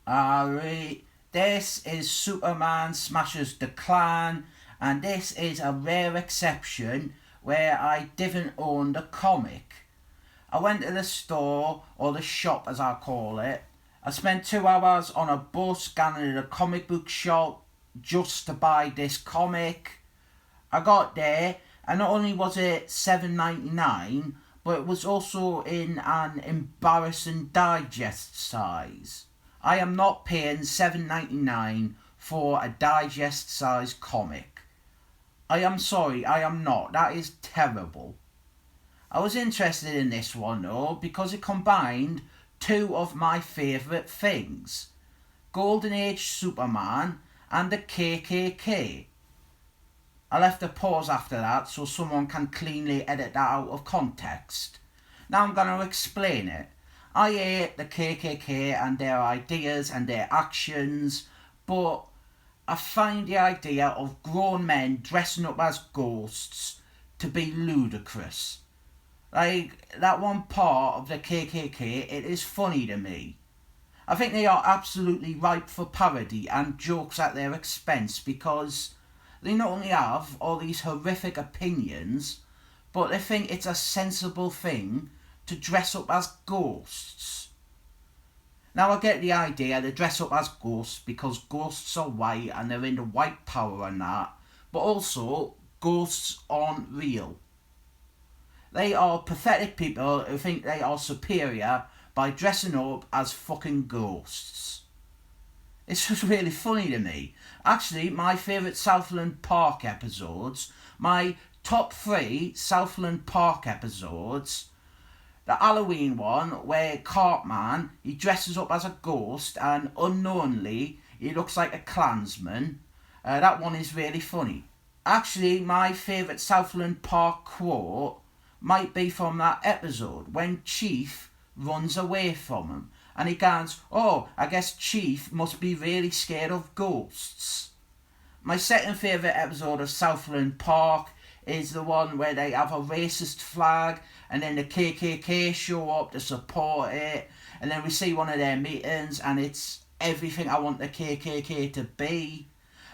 Alright, this is Superman smashes the Klan, and this is a rare exception where I didn't own the comic. I went to the store, or the shop as I call it. I spent 2 hours on a bus scanning the comic book shop just to buy this comic. I got there, and not only was it $7.99, but it was also in an embarrassing digest size. I am not paying $7.99 for a digest size comic. I am sorry, I am not. That is terrible. I was interested in this one though because it combined two of my favourite things: Golden Age Superman and the KKK. I left a pause after that so someone can cleanly edit that out of context. Now I'm going to explain it. I hate the KKK and their ideas and their actions, but I find the idea of grown men dressing up as ghosts to be ludicrous. Like, that one part of the KKK, it is funny to me. I think they are absolutely ripe for parody and jokes at their expense because they not only have all these horrific opinions, but they think it's a sensible thing to dress up as ghosts. Now I get the idea they dress up as ghosts because ghosts are white and they're into white power and that, but also ghosts aren't real. They are pathetic people who think they are superior by dressing up as fucking ghosts. It's just really funny to me. Actually, my favourite Southland Park episodes, my top 3 Southland Park episodes: the Halloween one where Cartman, he dresses up as a ghost and unknowingly he looks like a Klansman. That one is really funny. Actually, my favourite Southland Park quote might be from that episode when Chief runs away from him and he goes, "Oh, I guess Chief must be really scared of ghosts." My second favourite episode of Southland Park is the one where they have a racist flag and then the KKK show up to support it, and then we see one of their meetings and it's everything I want the KKK to be.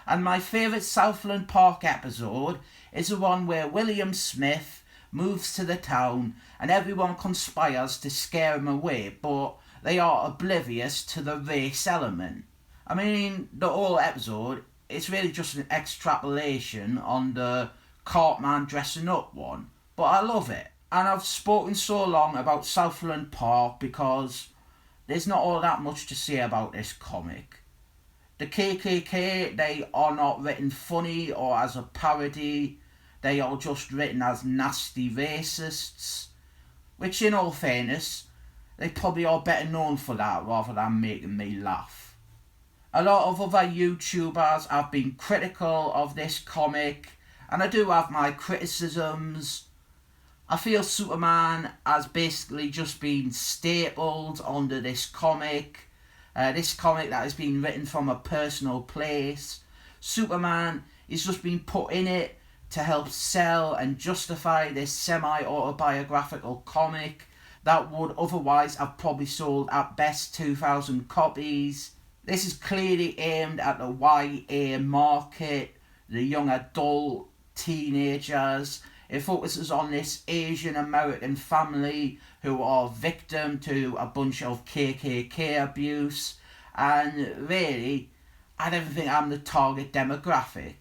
And my favourite Southland Park episode is the one where William Smith moves to the town and everyone conspires to scare him away, but they are oblivious to the race element. I mean, the whole episode, it's really just an extrapolation on the Cartman dressing up one, but I love it. And I've spoken so long about Southland Park because there's not all that much to say about this comic. The KKK, they are not written funny or as a parody. They are just written as nasty racists, which in all fairness, they probably are better known for that rather than making me laugh. A lot of other YouTubers have been critical of this comic, and I do have my criticisms. I feel Superman has basically just been stapled onto this comic. This comic that has been written from a personal place. Superman is just been put in it to help sell and justify this semi-autobiographical comic that would otherwise have probably sold at best 2,000 copies. This is clearly aimed at the YA market, the young adult, teenagers. It focuses on this Asian American family who are victim to a bunch of KKK abuse, and really, I don't think I'm the target demographic.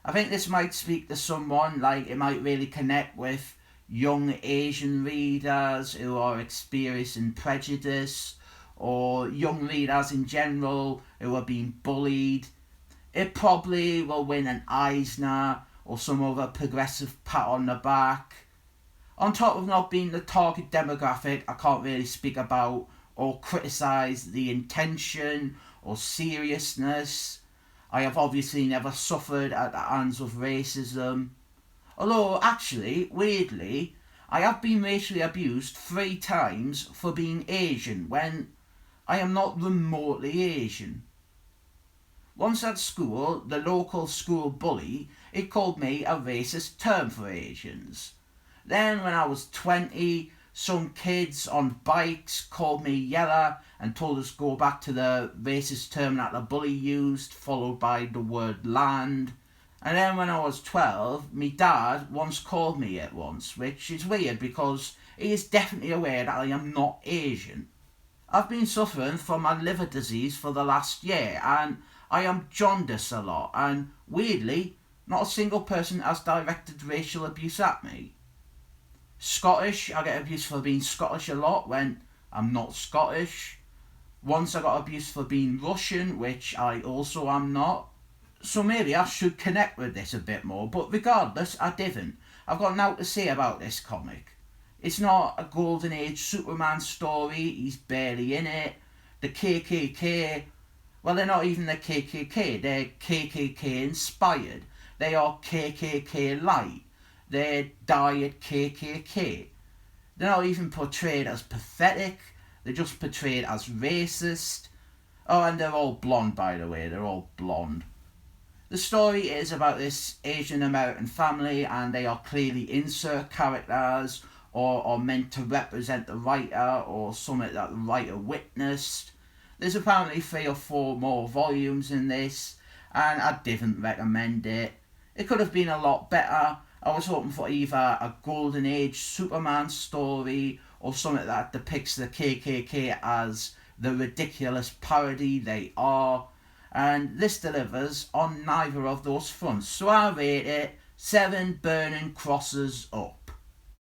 I think this might speak to someone, like it might really connect with young Asian readers who are experiencing prejudice, or young readers in general who are being bullied. It probably will win an Eisner or some other progressive pat on the back. On top of not being the target demographic, I can't really speak about or criticise the intention or seriousness. I have obviously never suffered at the hands of racism. Although, actually, weirdly, I have been racially abused 3 times for being Asian when I am not remotely Asian. Once at school, the local school bully, he called me a racist term for Asians. Then when I was 20, Some kids on bikes called me yellow and told us to go back to the racist term that the bully used, followed by the word land. And then when I was 12, my dad once called me it once, which is weird because he is definitely aware that I am not Asian. I've been suffering from my liver disease for the last year and I am jaundiced a lot, and weirdly, not a single person has directed racial abuse at me. Scottish, I get abuse for being Scottish a lot when I'm not Scottish. Once I got abuse for being Russian, which I also am not. So maybe I should connect with this a bit more, but regardless, I didn't. I've got nothing to say about this comic. It's not a golden age Superman story, he's barely in it. The KKK, well, they're not even the KKK, they're KKK inspired. They are KKK light. They're diet KKK. They're not even portrayed as pathetic, they're just portrayed as racist. Oh, and they're all blonde, by the way, they're all blonde. The story is about this Asian American family, and they are clearly insert characters or meant to represent the writer or something that the writer witnessed. There's apparently 3 or 4 more volumes in this, and I didn't recommend it. It could have been a lot better. I was hoping for either a golden age Superman story or something that depicts the KKK as the ridiculous parody they are, and this delivers on neither of those fronts, so I rate it 7 burning crosses up.